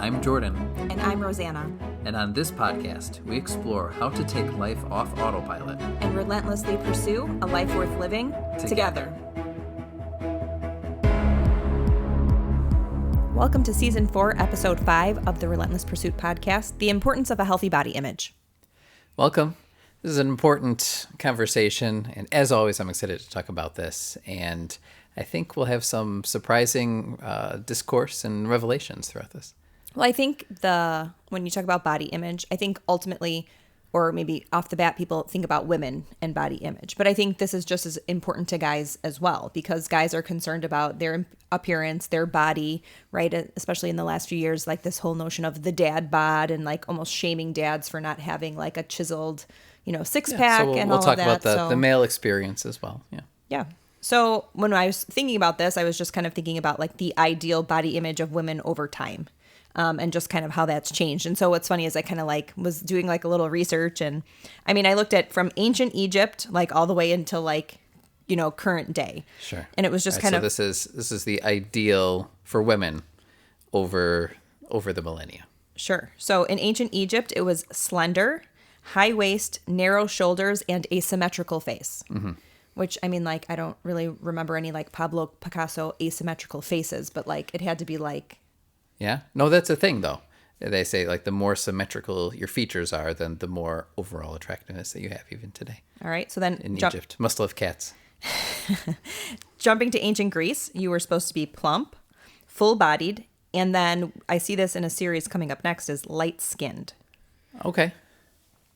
I'm Jordan. And I'm Rosanna. And on this podcast, we explore how to take life off autopilot and relentlessly pursue a life worth living together. Welcome to Season 4, Episode 5 of the Relentless Pursuit podcast, The Importance of a Healthy Body Image. Welcome. This is an important conversation, and as always, I'm excited to talk about this, and I think we'll have some surprising discourse and revelations throughout this. Well, I think when you talk about body image, I think ultimately, or maybe off the bat, people think about women and body image. But I think this is just as important to guys as well, because guys are concerned about their appearance, their body, right? Especially in the last few years, like this whole notion of the dad bod and like almost shaming dads for not having like a chiseled, six pack and all of that. We'll talk about the male experience as well. Yeah. Yeah. So when I was thinking about this, I was just kind of thinking about like the ideal body image of women over time. And just kind of how that's changed. And so what's funny is I kind of like was doing like a little research, and I mean, I looked at from ancient Egypt, like all the way until like, current day. Sure. And it was just kind of. So this is the ideal for women over the millennia. Sure. So in ancient Egypt, it was slender, high waist, narrow shoulders, and asymmetrical face. Mm-hmm. Which, I mean, like, I don't really remember any like Pablo Picasso asymmetrical faces, but like it had to be like. Yeah. No, that's a thing, though. They say, like, the more symmetrical your features are, then the more overall attractiveness that you have even today. All right. So then... In Egypt. Must love cats. Jumping to ancient Greece, you were supposed to be plump, full-bodied, and then I see this in a series coming up next is light-skinned. Okay.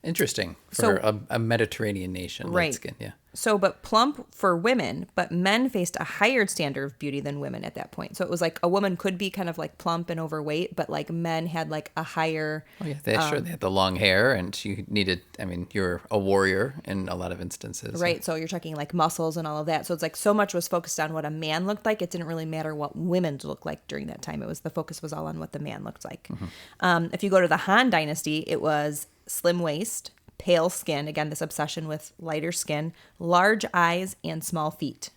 Interesting. For a Mediterranean nation, right. Light-skinned, yeah. So, but plump for women, but men faced a higher standard of beauty than women at that point. So it was like a woman could be kind of like plump and overweight, but like men had like a higher... Oh, yeah, they had the long hair, and you needed, I mean, you're a warrior in a lot of instances. Right, so you're talking like muscles and all of that. So it's like so much was focused on what a man looked like. It didn't really matter what women looked like during that time. The focus was all on what the man looked like. Mm-hmm. If you go to the Han Dynasty, it was slim waist, pale skin, again, this obsession with lighter skin, large eyes, and small feet.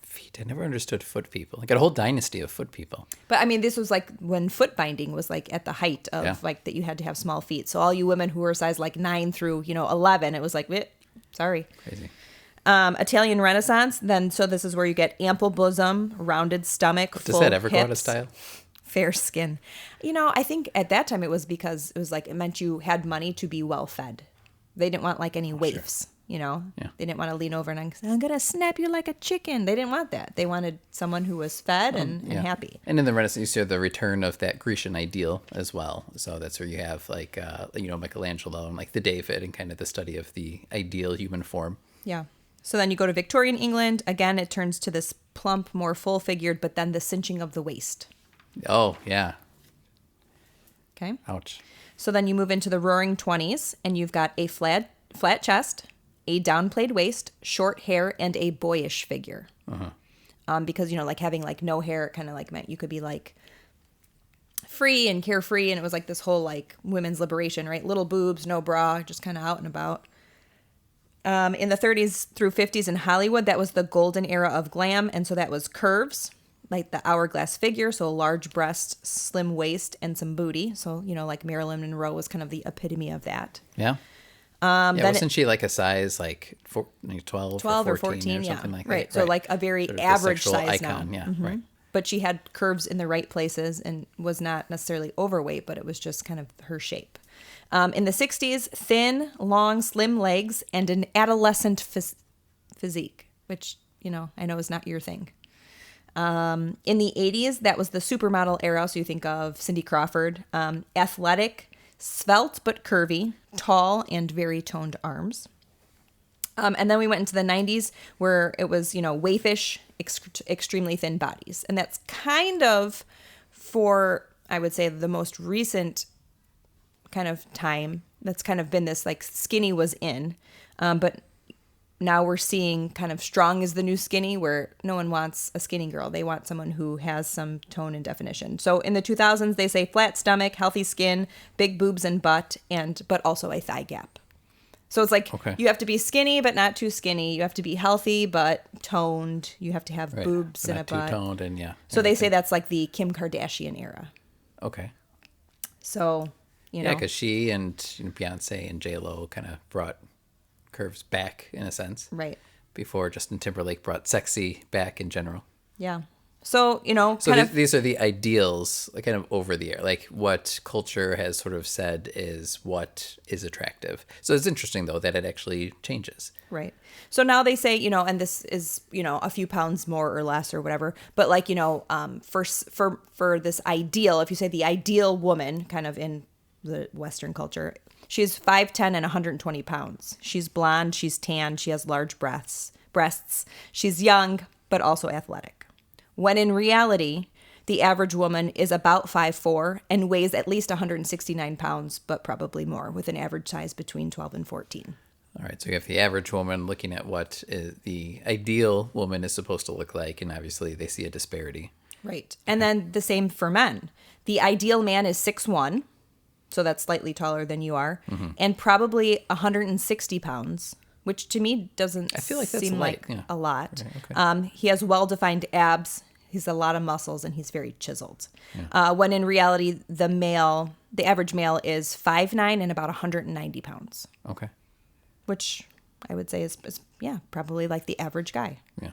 Feet. I never understood foot people. I got a whole dynasty of foot people. But I mean, this was like when foot binding was like at the height of like that you had to have small feet. So all you women who were size like 9 through, 11, it was like, sorry. Crazy. Italian Renaissance. Then, so this is where you get ample bosom, rounded stomach, Does that ever go out of style? Fair skin. I think at that time it was because it was like, it meant you had money to be well fed. They didn't want like any waifs, Yeah. They didn't want to lean over and I'm going to snap you like a chicken. They didn't want that. They wanted someone who was fed and happy. And in the Renaissance, you see the return of that Grecian ideal as well. So that's where you have like, Michelangelo and like the David and kind of the study of the ideal human form. Yeah. So then you go to Victorian England. Again, it turns to this plump, more full-figured, but then the cinching of the waist. Oh, yeah. Okay. Ouch. So then you move into the Roaring 20s, and you've got a flat chest, a downplayed waist, short hair, and a boyish figure. Uh-huh. Because, like having like no hair, it kind of like meant you could be like free and carefree, and it was like this whole like women's liberation, right? Little boobs, no bra, just kind of out and about. In the 30s through 50s in Hollywood, that was the golden era of glam, and so that was curves. Like the hourglass figure, so large breast, slim waist, and some booty. So, like Marilyn Monroe was kind of the epitome of that. Yeah. Wasn't she like a size like 12 or 14 or something like that? Right. So like a very sort of average size icon. now. Yeah, mm-hmm. right. But she had curves in the right places and was not necessarily overweight, but it was just kind of her shape. In the 60s, thin, long, slim legs and an adolescent physique, which, I know is not your thing. In the 80s, that was the supermodel era. So you think of Cindy Crawford, athletic, svelte but curvy, tall, and very toned arms. And then we went into the 90s where it was, waifish, extremely thin bodies. And that's kind of for, I would say, the most recent kind of time. That's kind of been this like skinny was in, but now we're seeing kind of strong is the new skinny, where no one wants a skinny girl. They want someone who has some tone and definition. So in the 2000s, they say flat stomach, healthy skin, big boobs and butt, but also a thigh gap. So it's like You have to be skinny, but not too skinny. You have to be healthy, but toned. You have to have boobs and a butt. Too toned and So they say that's like the Kim Kardashian era. Okay. So, you Yeah, know, because she and Beyonce and J-Lo kind of brought curves back in a sense right. before Justin Timberlake brought sexy back in general. Yeah. So, you know, So kind of these are the ideals, like kind of over the air, like what culture has sort of said is what is attractive. So it's interesting though that it actually changes. right. So now they say, you know, and this is, you know, a few pounds more or less or whatever, but like, you know, for this ideal, if you say the ideal woman kind of in the Western culture, she's 5'10" and 120 pounds. She's blonde, she's tan, she has large breasts. She's young, but also athletic. When in reality, the average woman is about 5'4" and weighs at least 169 pounds, but probably more, with an average size between 12 and 14. All right, so you have the average woman looking at what the ideal woman is supposed to look like, and obviously they see a disparity. Right. And then the same for men. The ideal man is 6'1", so that's slightly taller than you are, and probably 160 pounds, which to me doesn't I feel like that's seem light, like yeah. a lot. Okay. He has well-defined abs. He's a lot of muscles, and he's very chiseled. When in reality, the average male is 5'9" and about 190 pounds, Okay. which I would say is probably like the average guy. Yeah.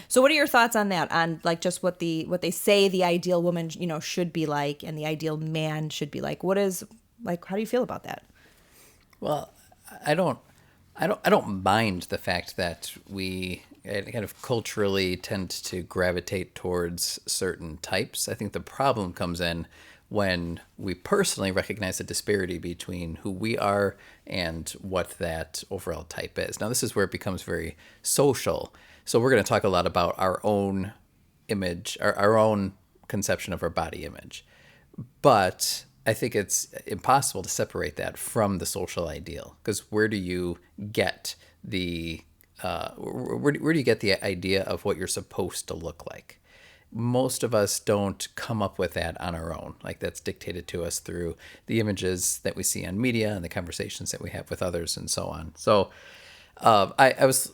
So what are your thoughts on that? On like just what they say the ideal woman, you know, should be like and the ideal man should be like. What is like how do you feel about that? Well, I don't mind the fact that we kind of culturally tend to gravitate towards certain types. I think the problem comes in when we personally recognize the disparity between who we are and what that overall type is. Now, this is where it becomes very social. So we're going to talk a lot about our own image, our own conception of our body image. But I think it's impossible to separate that from the social ideal, because where do you get the where do you get the idea of what you're supposed to look like? Most of us don't come up with that on our own. Like that's dictated to us through the images that we see on media and the conversations that we have with others and so on. So I was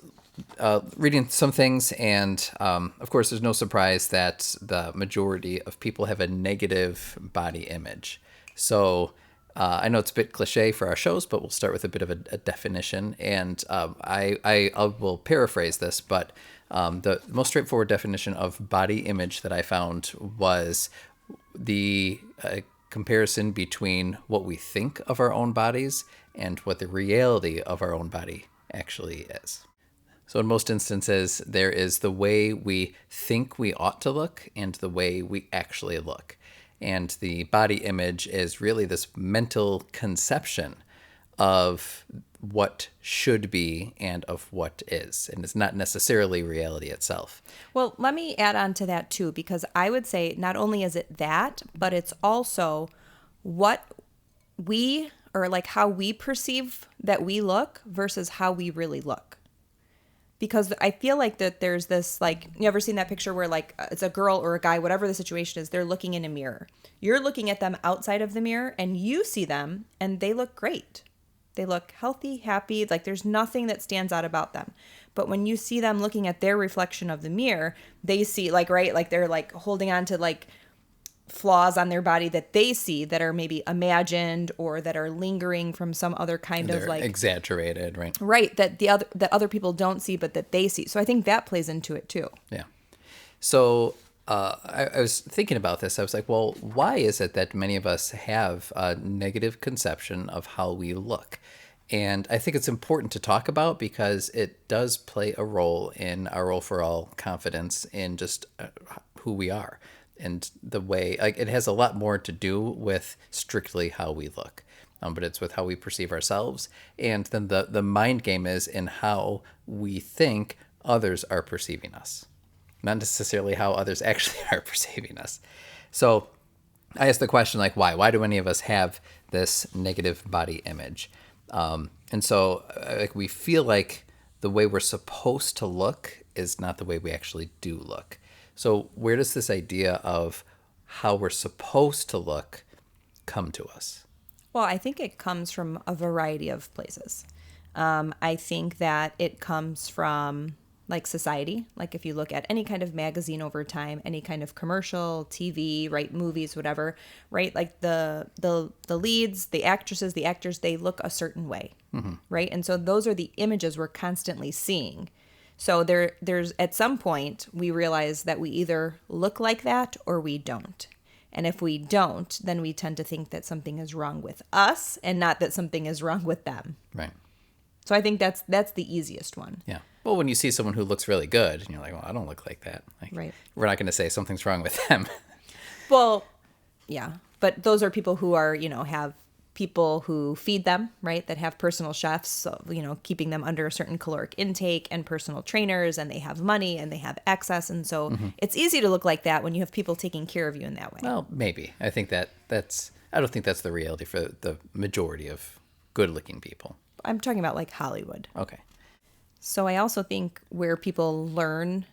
reading some things, and of course, there's no surprise that the majority of people have a negative body image. So I know it's a bit cliche for our shows, but we'll start with a bit of a definition. And I will paraphrase this, but the most straightforward definition of body image that I found was the comparison between what we think of our own bodies and what the reality of our own body actually is. So in most instances, there is the way we think we ought to look and the way we actually look. And the body image is really this mental conception of what should be and of what is. And it's not necessarily reality itself. Well, let me add on to that too, because I would say not only is it that, but it's also what we or like how we perceive that we look versus how we really look. Because I feel like that there's this, like, you ever seen that picture where, like, it's a girl or a guy, whatever the situation is, they're looking in a mirror. You're looking at them outside of the mirror, and you see them, and they look great. They look healthy, happy, like there's nothing that stands out about them. But when you see them looking at their reflection of the mirror, they see, like, right, like they're, like, holding on to, like, flaws on their body that they see that are maybe imagined or that are lingering from some other kind They're of like exaggerated, right? Right, that other people don't see but that they see. So I think that plays into it too. Yeah. So I was thinking about this. I was like, well, why is it that many of us have a negative conception of how we look? And I think it's important to talk about because it does play a role in our overall confidence in just who we are. And the way, like, it has a lot more to do with strictly how we look, but it's with how we perceive ourselves. And then the mind game is in how we think others are perceiving us, not necessarily how others actually are perceiving us. So I asked the question, like, why? Why do any of us have this negative body image? And so like we feel like the way we're supposed to look is not the way we actually do look. So where does this idea of how we're supposed to look come to us? Well, I think it comes from a variety of places. I think that it comes from like society. Like if you look at any kind of magazine over time, any kind of commercial, TV, right, movies, whatever, right? Like the leads, the actresses, the actors, they look a certain way, right? And so those are the images we're constantly seeing. So there's at some point we realize that we either look like that or we don't. And if we don't, then we tend to think that something is wrong with us and not that something is wrong with them. Right. So I think that's the easiest one. Yeah. Well, when you see someone who looks really good, and you're like, well, I don't look like that. Like, Right. We're not going to say something's wrong with them. Well, yeah. But those are people who are, have people who feed them, right? That have personal chefs, so, keeping them under a certain caloric intake and personal trainers, and they have money and they have access. And so it's easy to look like that when you have people taking care of you in that way. Well, maybe. I think I don't think that's the reality for the majority of good-looking people. I'm talking about like Hollywood. Okay. So I also think where people learn,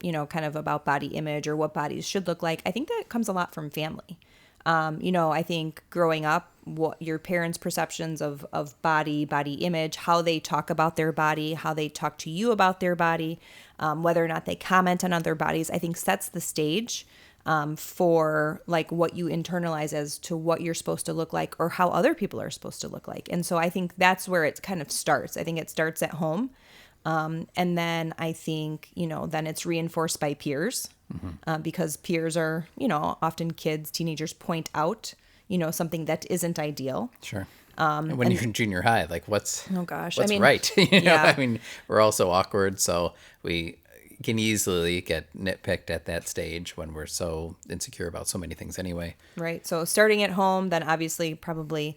kind of about body image or what bodies should look like, I think that comes a lot from family. I think growing up, what your parents' perceptions of body image, how they talk about their body, how they talk to you about their body, whether or not they comment on other bodies, I think sets the stage for like what you internalize as to what you're supposed to look like or how other people are supposed to look like. And so I think that's where it kind of starts. I think it starts at home. And then I think, then it's reinforced by peers because peers are, often kids, teenagers point out, something that isn't ideal. Sure. And when you're in junior high, like what's right? Yeah. I mean, we're all so awkward. So we can easily get nitpicked at that stage when we're so insecure about so many things anyway. Right. So starting at home, then obviously probably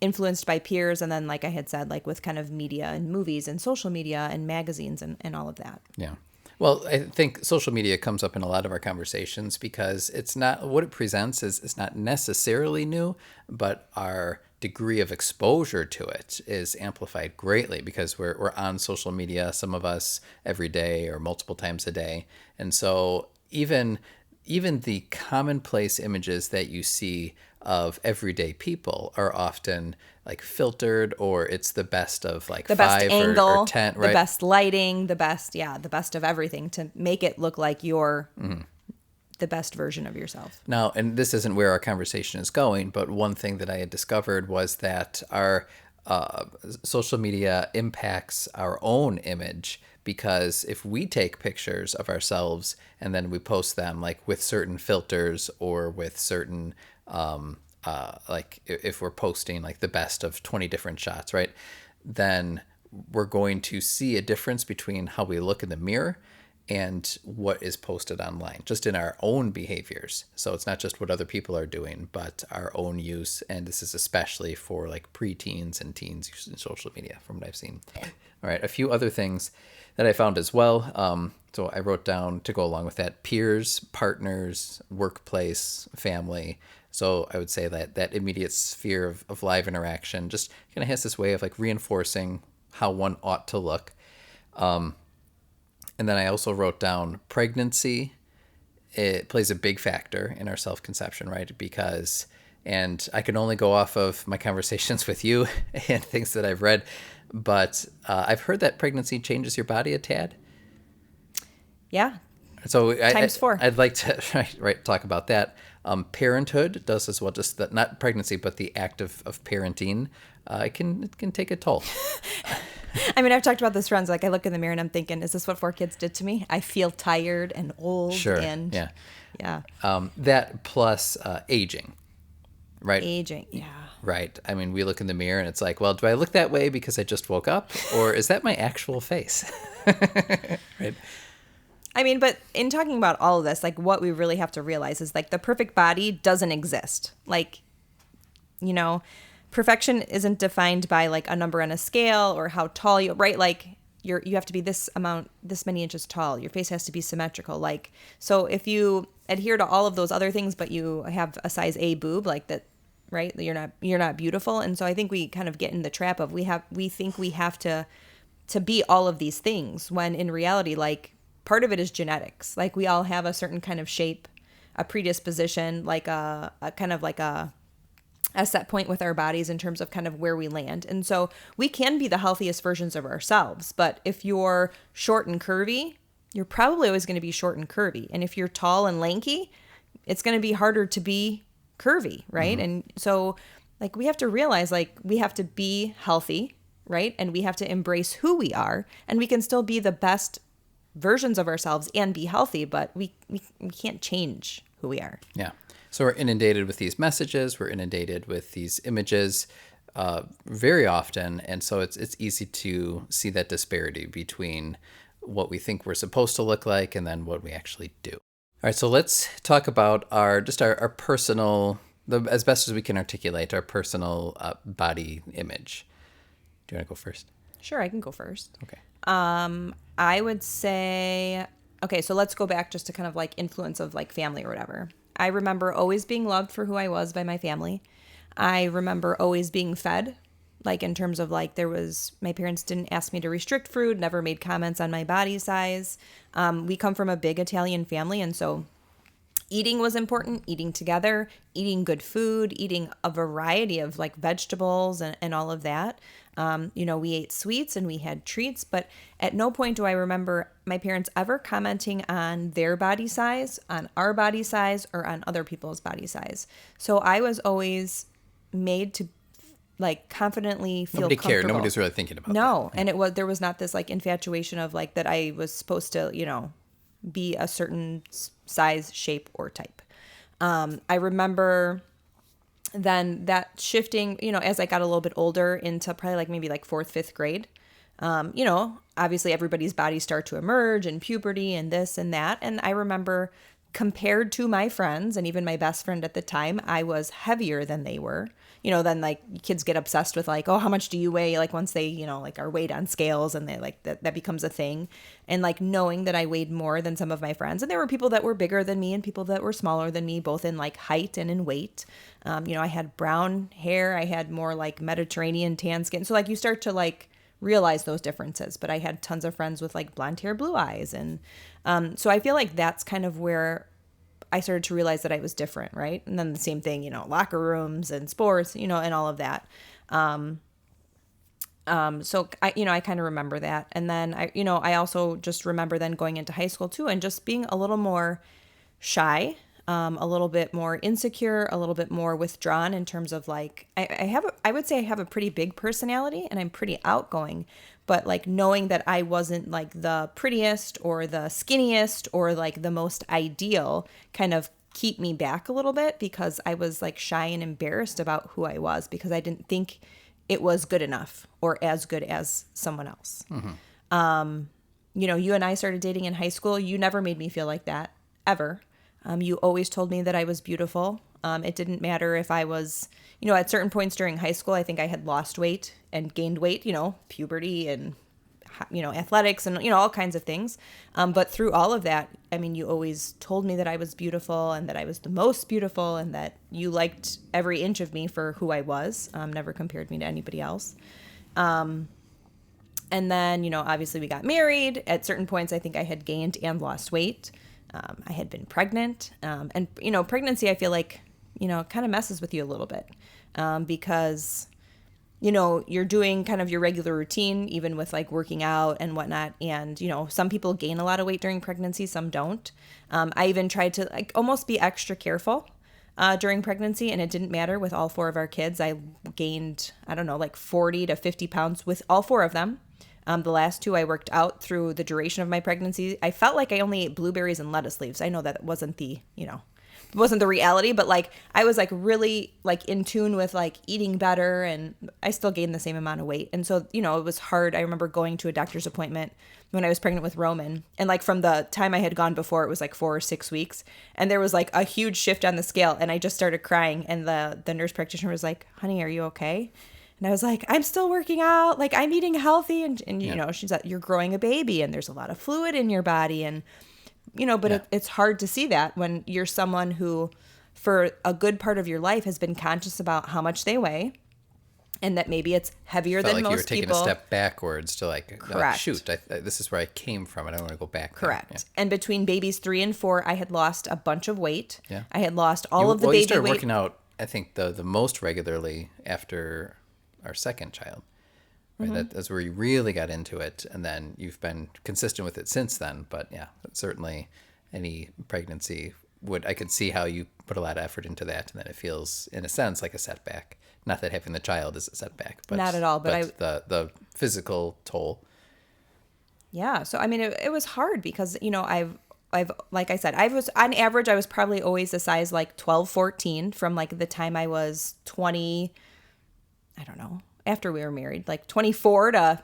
influenced by peers. And then, like I had said, like with kind of media and movies and social media and magazines and all of that. Yeah. Well, I think social media comes up in a lot of our conversations because it's not what it presents is not necessarily new, but our degree of exposure to it is amplified greatly because we're on social media, some of us every day or multiple times a day. And so even the commonplace images that you see of everyday people are often like filtered, or it's the best of like the best 5 angle, or 10, right? The best lighting, the best of everything to make it look like you're the best version of yourself. Now, and this isn't where our conversation is going, but one thing that I had discovered was that our social media impacts our own image, because if we take pictures of ourselves and then we post them like with certain filters or with certain like if we're posting like the best of 20 different shots, right, then we're going to see a difference between how we look in the mirror and what is posted online, just in our own behaviors. So it's not just what other people are doing, but our own use. And this is especially for like preteens and teens using social media from what I've seen. All right, a few other things that I found as well. So I wrote down to go along with that: peers, partners, workplace, family. So I would say that immediate sphere of live interaction just kind of has this way of like reinforcing how one ought to look. And then I also wrote down pregnancy. It plays a big factor in our self-conception, right? Because, and I can only go off of my conversations with you and things that I've read, but I've heard that pregnancy changes your body a tad. Yeah. So times 4. I'd like to talk about that. Parenthood does as well, just that, not pregnancy, but the act of parenting. It can take a toll. I mean, I've talked about this with friends. Like, I look in the mirror and I'm thinking, is this what 4 kids did to me? I feel tired and old. Sure. And yeah. That plus aging, right? Aging, yeah. Right. I mean, we look in the mirror and it's like, well, do I look that way because I just woke up, or is that my actual face? Right. I mean, but in talking about all of this, like what we really have to realize is like the perfect body doesn't exist. Like, perfection isn't defined by like a number on a scale or how tall you, right? Like you have to be this many inches tall. Your face has to be symmetrical. Like, so if you adhere to all of those other things, but you have a size A boob, like that, right? You're not beautiful. And so I think we kind of get in the trap of we think we have to be all of these things, when in reality, like, part of it is genetics. Like, we all have a certain kind of shape, a predisposition, like a kind of like a a set point with our bodies in terms of kind of where we land. And so we can be the healthiest versions of ourselves. But if you're short and curvy, you're probably always going to be short and curvy. And if you're tall and lanky, it's going to be harder to be curvy, right? Mm-hmm. And so like we have to realize like we have to be healthy, right? And we have to embrace who we are, and we can still be the best versions of ourselves and be healthy, but we can't change who we are. Yeah. So we're inundated with these messages, we're inundated with these images very often, and so it's easy to see that disparity between what we think we're supposed to look like and then what we actually do. All right, so let's talk about our personal, as best as we can articulate, our personal body image. Do you want to go first? Sure, I can go first. Okay. I would say, okay, so let's go back just to kind of like influence of like family or whatever. I remember always being loved for who I was by my family. I remember always being fed, like in terms of like my parents didn't ask me to restrict food, never made comments on my body size. We come from a big Italian family, and so eating was important, eating together, eating good food, eating a variety of like vegetables and all of that. We ate sweets and we had treats, but at no point do I remember my parents ever commenting on their body size, on our body size, or on other people's body size. So I was always made to like confidently feel Nobody comfortable. cared. Nobody was really thinking about No. that. And there was not this like infatuation of like that I was supposed to, be a certain size, shape, or type. I remember then that shifting, as I got a little bit older into probably like maybe like 4th, 5th grade. Obviously everybody's bodies start to emerge in puberty and this and that. And I remember compared to my friends and even my best friend at the time, I was heavier than they were. Then like kids get obsessed with like, oh, how much do you weigh? Like once they, like are weighed on scales, and they like that becomes a thing. And like knowing that I weighed more than some of my friends. And there were people that were bigger than me and people that were smaller than me, both in like height and in weight. I had brown hair. I had more like Mediterranean tan skin. So like you start to like realize those differences. But I had tons of friends with like blonde hair, blue eyes. And so I feel like that's kind of where I started to realize that I was different, right? And then the same thing, locker rooms and sports, and all of that. So I kind of remember that. And then I also just remember then going into high school too, and just being a little more shy, a little bit more insecure, a little bit more withdrawn in terms of like, I would say I have a pretty big personality and I'm pretty outgoing, but like knowing that I wasn't like the prettiest or the skinniest or like the most ideal kind of keep me back a little bit, because I was like shy and embarrassed about who I was because I didn't think it was good enough or as good as someone else. Mm-hmm. You and I started dating in high school. You never made me feel like that ever. You always told me that I was beautiful. It didn't matter if I was, at certain points during high school, I think I had lost weight and gained weight, puberty and, athletics and, all kinds of things. But through all of that, you always told me that I was beautiful and that I was the most beautiful and that you liked every inch of me for who I was. Never compared me to anybody else. And then, obviously we got married. At certain points, I think I had gained and lost weight. I had been pregnant. And pregnancy, I feel like, kind of messes with you a little bit because, you're doing kind of your regular routine, even with like working out and whatnot. And, some people gain a lot of weight during pregnancy, some don't. I even tried to like almost be extra careful during pregnancy, and it didn't matter with all 4 of our kids. I gained, like 40 to 50 pounds with all 4 of them. The last 2 I worked out through the duration of my pregnancy. I felt like I only ate blueberries and lettuce leaves. I know that wasn't the reality, but like I was like really like in tune with like eating better, and I still gained the same amount of weight. And so, it was hard. I remember going to a doctor's appointment when I was pregnant with Roman, and like from the time I had gone before, it was like 4 or 6 weeks, and there was like a huge shift on the scale, and I just started crying, and the nurse practitioner was like, "Honey, are you okay?" And I was like, I'm still working out, like I'm eating healthy. And she's like, you're growing a baby and there's a lot of fluid in your body. And, but it's hard to see that when you're someone who for a good part of your life has been conscious about how much they weigh, and that maybe it's heavier than most people. You were taking a step backwards to like, correct. Shoot, this is where I came from. I don't want to go back. Correct. Yeah. And between babies 3 and 4, I had lost a bunch of weight. Yeah. I had lost all of the baby weight. You started working out I think the most regularly after our second child. Right, that's where you really got into it, and then you've been consistent with it since then. But yeah, certainly any pregnancy I could see how you put a lot of effort into that, and then it feels, in a sense, like a setback. Not that having the child is a setback, but Not at all, but the physical toll. Yeah. So, I mean, it was hard because, I've, like I said, I was on average, I was probably always a size like 12, 14 from like the time I was 20, I don't know, after we were married, like 24 to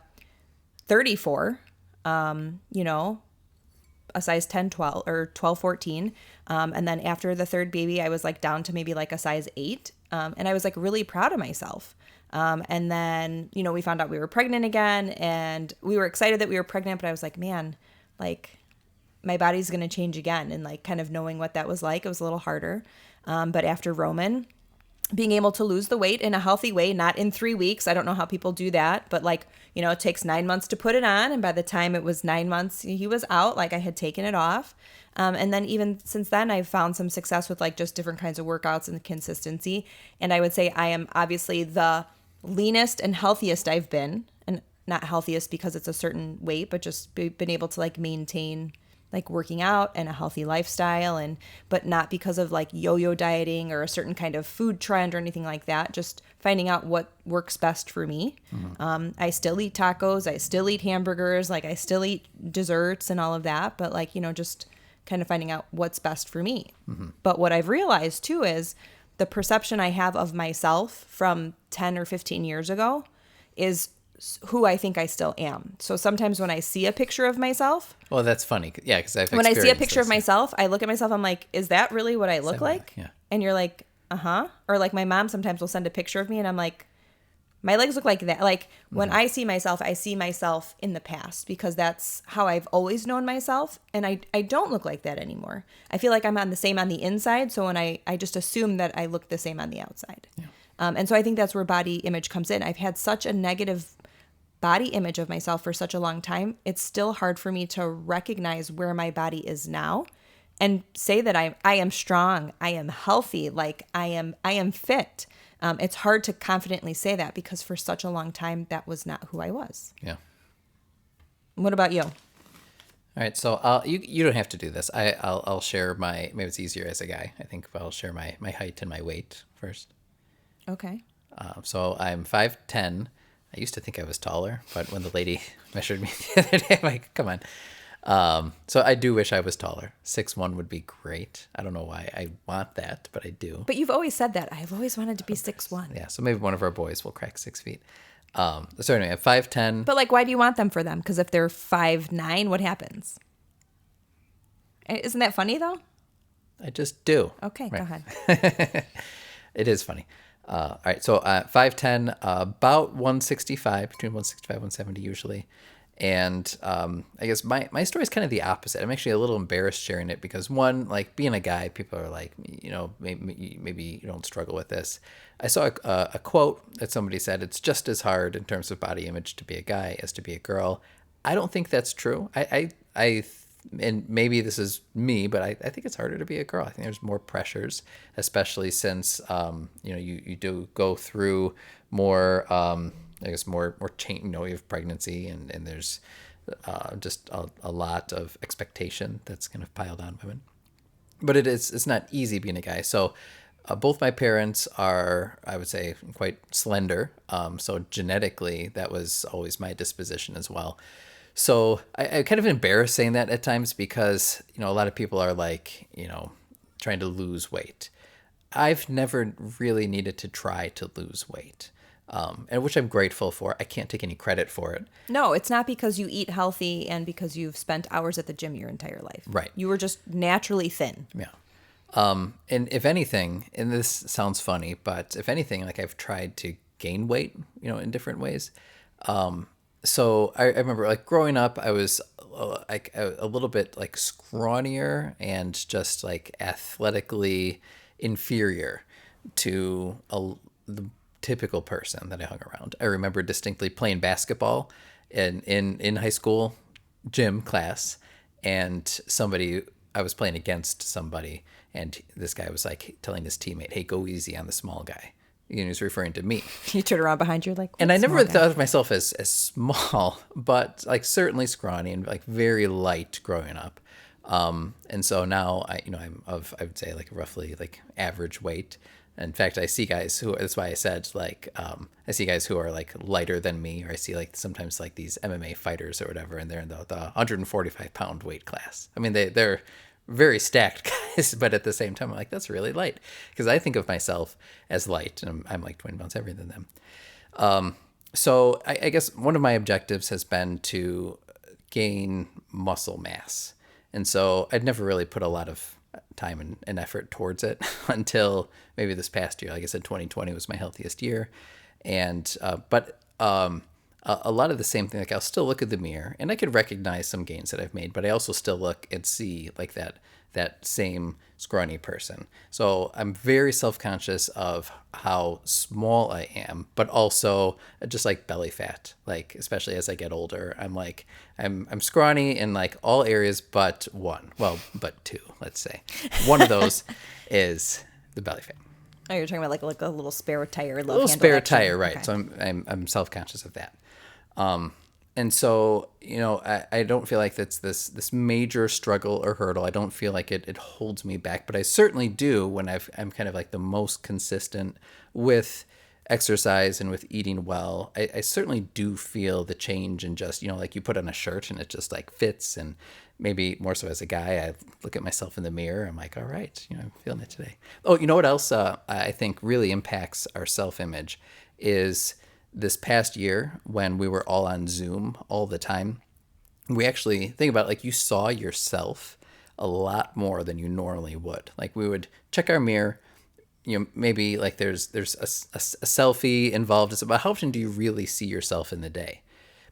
34, a size 10, 12 or 12, 14. And then after the third baby, I was like down to maybe like a size 8. And I was like really proud of myself. And then, we found out we were pregnant again, and we were excited that we were pregnant, but I was like, man, like my body's going to change again. And like kind of knowing what that was like, it was a little harder. But after Roman, being able to lose the weight in a healthy way, not in 3 weeks. I don't know how people do that, but like, it takes 9 months to put it on. And by the time it was 9 months, he was out, like I had taken it off. And then even since then, I've found some success with like just different kinds of workouts and consistency. And I would say I am obviously the leanest and healthiest I've been, and not healthiest because it's a certain weight, but just been able to like maintain like working out and a healthy lifestyle, but not because of like yo-yo dieting or a certain kind of food trend or anything like that. Just finding out what works best for me. I still eat tacos. I still eat hamburgers. Like I still eat desserts and all of that, but like, just kind of finding out what's best for me. But what I've realized too is the perception I have of myself from 10 or 15 years ago is who I think I still am. So sometimes when I see a picture of myself, well, that's funny. Yeah, because when I see a picture of myself, I look at myself, I'm like, is that really what I look like? Yeah. And you're like, uh-huh. Or like my mom sometimes will send a picture of me and I'm like, my legs look like that. Like when I see myself in the past because that's how I've always known myself. And I don't look like that anymore. I feel like I'm on the inside. So when I just assume that I look the same on the outside. Yeah. And so I think that's where body image comes in. I've had such a negative body image of myself for such a long time. It's still hard for me to recognize where my body is now and say that I am strong, I am healthy, like I am fit. It's hard to confidently say that because for such a long time that was not who I was. Yeah. What about you? All right, so you don't have to do this. I'll share maybe it's easier as a guy. I think I'll share my height and my weight first. Okay. So I'm 5'10". I used to think I was taller, but when the lady measured me the other day, I'm like, come on. So I do wish I was taller. 6'1" would be great. I don't know why I want that, but I do. But you've always said that. I've always wanted to be 6'1". Yeah, so maybe one of our boys will crack 6 feet. So anyway, I'm 5'10". But like, why do you want them for them? Because if they're 5'9", what happens? Isn't that funny though? I just do. Okay, right. Go ahead. It is funny. All right, so 5'10", about 165, between 165 and 170 usually. And I guess my story is kind of the opposite. I'm actually a little embarrassed sharing it because, one, like being a guy, people are like, maybe you don't struggle with this. I saw a quote that somebody said, it's just as hard in terms of body image to be a guy as to be a girl. I don't think that's true. And maybe this is me, but I think it's harder to be a girl. I think there's more pressures, especially since, you do go through more, more change, you have pregnancy and there's just a lot of expectation that's kind of piled on women. But it's not easy being a guy. So both my parents are, I would say, quite slender. So genetically, that was always my disposition as well. So I kind of embarrassed saying that at times because, a lot of people are like, trying to lose weight. I've never really needed to try to lose weight, and which I'm grateful for. I can't take any credit for it. No, it's not because you eat healthy and because you've spent hours at the gym your entire life. Right. You were just naturally thin. Yeah. And if anything, and this sounds funny, but if anything, like I've tried to gain weight, in different ways. So I remember like growing up, I was like a little bit like scrawnier and just like athletically inferior to the typical person that I hung around. I remember distinctly playing basketball in high school gym class, and I was playing against somebody, and this guy was like telling his teammate, "Hey, go easy on the small guy." You know, he was referring to me. You turn around behind you like, And I never small guy? thought of myself as small, but like certainly scrawny and like very light growing up. And so now I'm of, I would say like roughly like average weight. In fact, I see guys who, that's why I said like, I see guys who are like lighter than me, or I see like sometimes like these MMA fighters or whatever, and they're in the 145-pound weight class. I mean, they're very stacked guys, but at the same time, I'm like, that's really light, because I think of myself as light, and I'm like 20 pounds heavier than them. So I guess one of my objectives has been to gain muscle mass. And so I'd never really put a lot of time and effort towards it until maybe this past year. Like I said, 2020 was my healthiest year. And, a lot of the same thing, like I'll still look at the mirror and I could recognize some gains that I've made, but I also still look and see like that same scrawny person. So I'm very self-conscious of how small I am, but also just like belly fat, like especially as I get older, I'm like, I'm scrawny in like all areas, but two, let's say. One of those is the belly fat. Oh, you're talking about like a little spare tire, A little spare tire, right? Okay. So I'm self-conscious of that. And so, I don't feel like that's this major struggle or hurdle. I don't feel like it holds me back, but I certainly do when I'm kind of like the most consistent with exercise and with eating well. I certainly do feel the change in just, like you put on a shirt and it just like fits. And maybe more so as a guy, I look at myself in the mirror. I'm like, all right, I'm feeling it today. Oh, you know what else I think really impacts our self-image is this past year when we were all on Zoom all the time. We actually think about it, like you saw yourself a lot more than you normally would. Like we would check our mirror, maybe like there's a selfie involved. It's about how often do you really see yourself in the day?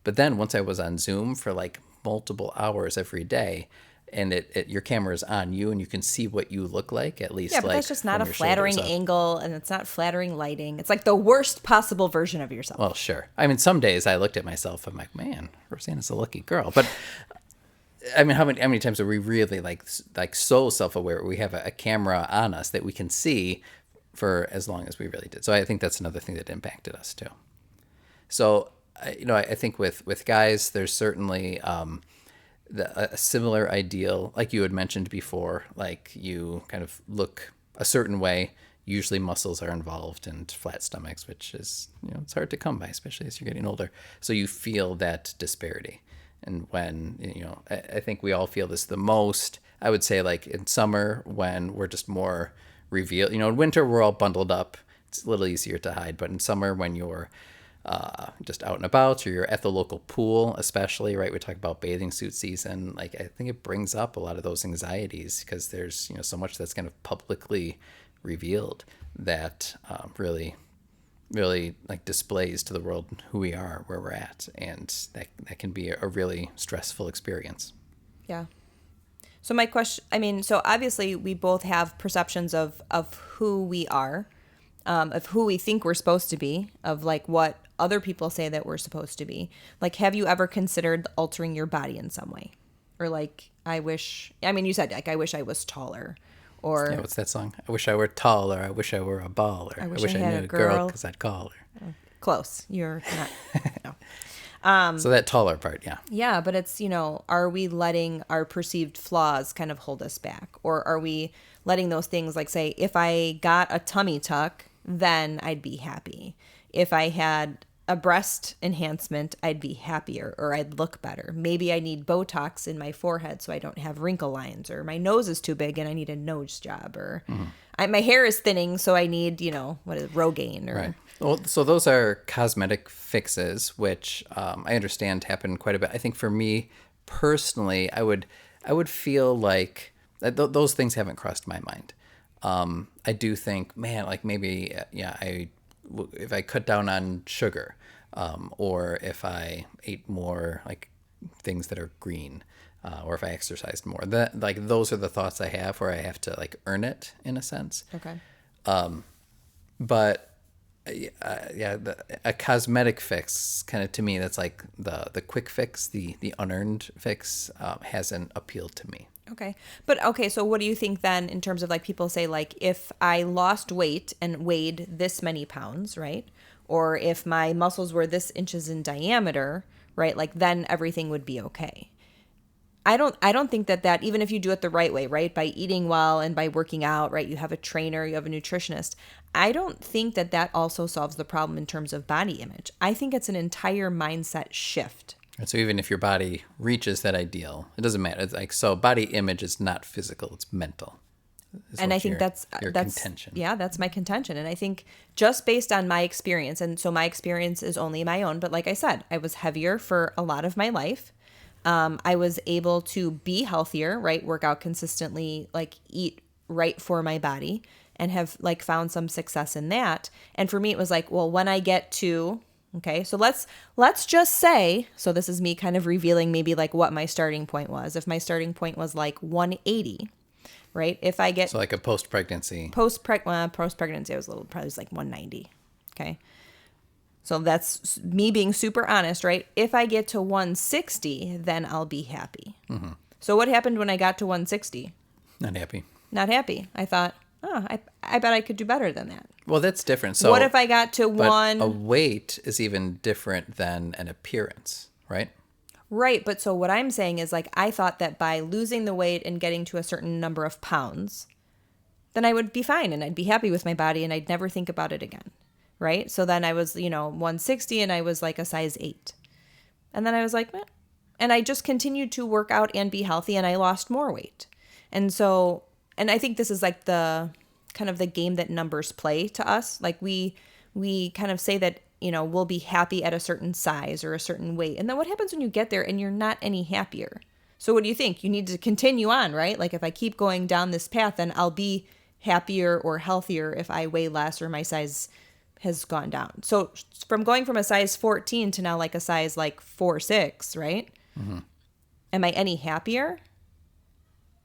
But then once I was on Zoom for like multiple hours every day, and your camera is on you and you can see what you look like, at least. Yeah, but like that's just not a from your flattering shoulders up. angle, and it's not flattering lighting. It's like the worst possible version of yourself. Well, sure. I mean, some days I looked at myself, I'm like, man, Rosanna's a lucky girl. But I mean, how many times are we really like so self-aware? We have a camera on us that we can see for as long as we really did. So I think that's another thing that impacted us too. So, I think with guys, there's certainly a similar ideal, like you had mentioned before, like you kind of look a certain way. Usually muscles are involved and flat stomachs, which is, it's hard to come by, especially as you're getting older. So you feel that disparity. And when, I think we all feel this the most, I would say like in summer when we're just more revealed, in winter, we're all bundled up. It's a little easier to hide, but in summer when you're just out and about, or you're at the local pool, especially, right? We talk about bathing suit season. Like, I think it brings up a lot of those anxieties because there's, so much that's kind of publicly revealed that really like displays to the world who we are, where we're at. And that can be a really stressful experience. Yeah. So my question, so obviously we both have perceptions of who we are, of who we think we're supposed to be, of like what other people say that we're supposed to be. Like, have you ever considered altering your body in some way? Or like, you said like, I wish I was taller. Or yeah, what's that song? I wish I were taller. I wish I were a baller. I wish I had knew a girl because I'd call her. Close. You're not. No. So that taller part, yeah. Yeah, but it's, are we letting our perceived flaws kind of hold us back? Or are we letting those things like say, if I got a tummy tuck, then I'd be happy. If I had a breast enhancement, I'd be happier or I'd look better. Maybe I need Botox in my forehead so I don't have wrinkle lines, or my nose is too big and I need a nose job, or my hair is thinning so I need, Rogaine. Or Right. Well, so those are cosmetic fixes, which I understand happen quite a bit. I think for me personally, I would feel like those things haven't crossed my mind. I do think, man, like maybe, if I cut down on sugar, or if I ate more like things that are green, or if I exercised more, those are the thoughts I have where I have to like earn it in a sense. Okay. But a cosmetic fix kind of, to me, that's like the quick fix, the unearned fix, hasn't appealed to me. Okay. But okay, so what do you think then in terms of like people say like if I lost weight and weighed this many pounds, right? Or if my muscles were this inches in diameter, right? Like then everything would be okay. I don't think that even if you do it the right way, right? By eating well and by working out, right? You have a trainer, you have a nutritionist. I don't think that also solves the problem in terms of body image. I think it's an entire mindset shift. And so even if your body reaches that ideal, it doesn't matter. It's like, so body image is not physical, it's mental. And I think that's contention. Yeah, that's my contention. And I think just based on my experience, and so my experience is only my own, but like I said, I was heavier for a lot of my life. I was able to be healthier, right? Work out consistently, like eat right for my body, and have like found some success in that. And for me, it was like, well, when I get to, okay, so let's just say, so this is me kind of revealing maybe like what my starting point was. If my starting point was like 180, right? If I get so like a post-pregnancy. Post-pregnancy, I was probably was like 190. Okay. So that's me being super honest, right? If I get to 160, then I'll be happy. Mm-hmm. So what happened when I got to 160? Not happy. Not happy. I thought, oh, I bet I could do better than that. Well, that's different. So what if I got to a weight is even different than an appearance, right? Right. But so what I'm saying is like, I thought that by losing the weight and getting to a certain number of pounds, then I would be fine and I'd be happy with my body and I'd never think about it again. Right. So then I was, 160 and I was like a size 8. And then I was like, meh. And I just continued to work out and be healthy and I lost more weight. And so, and I think this is like the kind of the game that numbers play to us. Like we kind of say that, we'll be happy at a certain size or a certain weight. And then what happens when you get there and you're not any happier? So what do you think? You need to continue on, right? Like if I keep going down this path, then I'll be happier or healthier if I weigh less or my size has gone down. So from going from a size 14 to now like a size like 4-6, right? Mm-hmm. Am I any happier?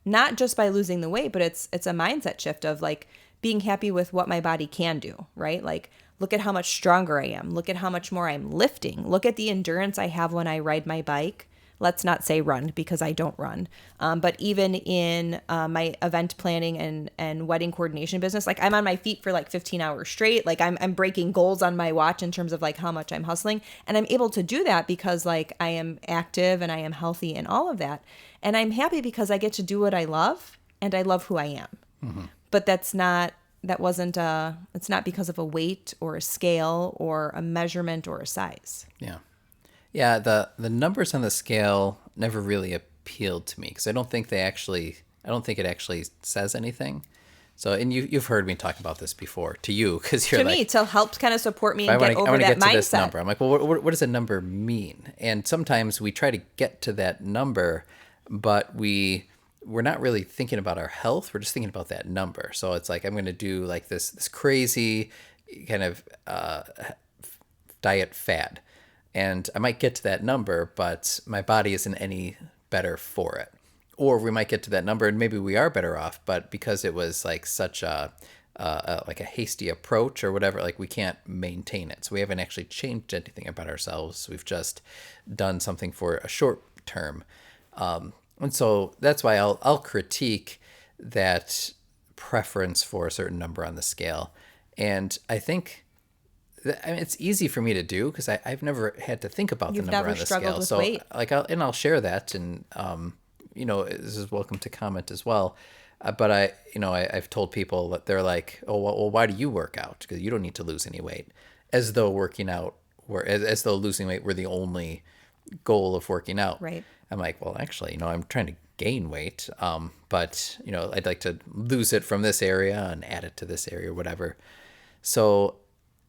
Not just by losing the weight, but it's a mindset shift of like being happy with what my body can do, right? Like look at how much stronger I am. Look at how much more I'm lifting. Look at the endurance I have when I ride my bike. Let's not say run because I don't run. But even in my event planning and wedding coordination business, like I'm on my feet for like 15 hours straight. Like I'm breaking goals on my watch in terms of like how much I'm hustling. And I'm able to do that because like I am active and I am healthy and all of that. And I'm happy because I get to do what I love and I love who I am. Mm-hmm. But it's not because of a weight or a scale or a measurement or a size. Yeah. Yeah, the numbers on the scale never really appealed to me because I don't think it actually says anything. So, and you've heard me talk about this before to you because you're to me to help kind of support me and get over that get to mindset. This number. I'm like, well, what does a number mean? And sometimes we try to get to that number, but we're not really thinking about our health. We're just thinking about that number. So it's like I'm going to do like this crazy kind of diet fad. And I might get to that number, but my body isn't any better for it. Or we might get to that number and maybe we are better off, but because it was like such a hasty approach or whatever, like we can't maintain it. So we haven't actually changed anything about ourselves. We've just done something for a short term. And so that's why I'll critique that preference for a certain number on the scale. And I think it's easy for me to do because I've never had to think about the number on the scale. So weight. like I'll share that, and this is welcome to comment as well. But I've told people that they're like, oh well, why do you work out? Because you don't need to lose any weight, as though working out as though losing weight were the only goal of working out. Right. I'm like, well, actually, I'm trying to gain weight, but I'd like to lose it from this area and add it to this area or whatever. So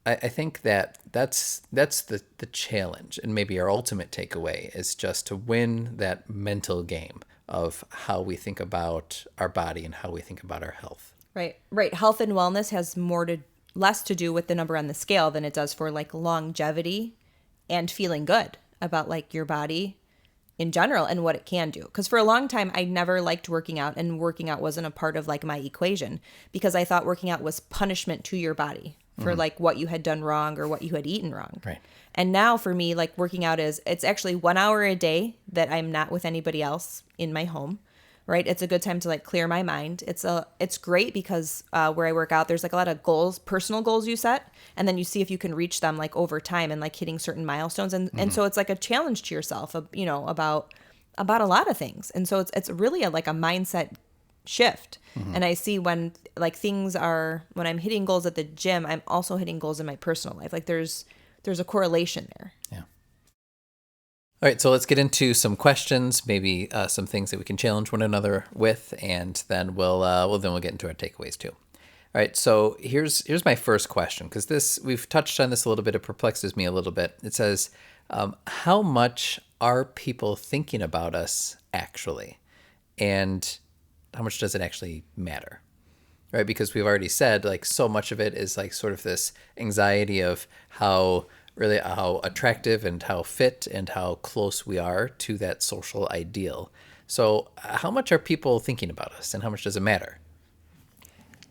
I think that's the challenge, and maybe our ultimate takeaway is just to win that mental game of how we think about our body and how we think about our health. Right. Health and wellness has less to do with the number on the scale than it does for like longevity and feeling good about like your body in general and what it can do. Because for a long time, I never liked working out, and working out wasn't a part of like my equation because I thought working out was punishment to your body for like what you had done wrong or what you had eaten wrong. Right. And now for me, like working out it's actually 1 hour a day that I'm not with anybody else in my home, right? It's a good time to like clear my mind. It's great because where I work out, there's like a lot of goals, personal goals you set, and then you see if you can reach them like over time and like hitting certain milestones. And so it's like a challenge to yourself, about a lot of things. And so it's really like a mindset shift. And I see when like when I'm hitting goals at the gym, I'm also hitting goals in my personal life. Like there's a correlation there. Yeah. All right, so let's get into some questions, maybe some things that we can challenge one another with, and then we'll get into our takeaways too. All right, so here's my first question, because we've touched on this a little bit. It perplexes me a little bit. It says, how much are people thinking about us actually, and how much does it actually matter? Right, because we've already said like so much of it is like sort of this anxiety of how attractive and how fit and how close we are to that social ideal. So how much are people thinking about us, and how much does it matter?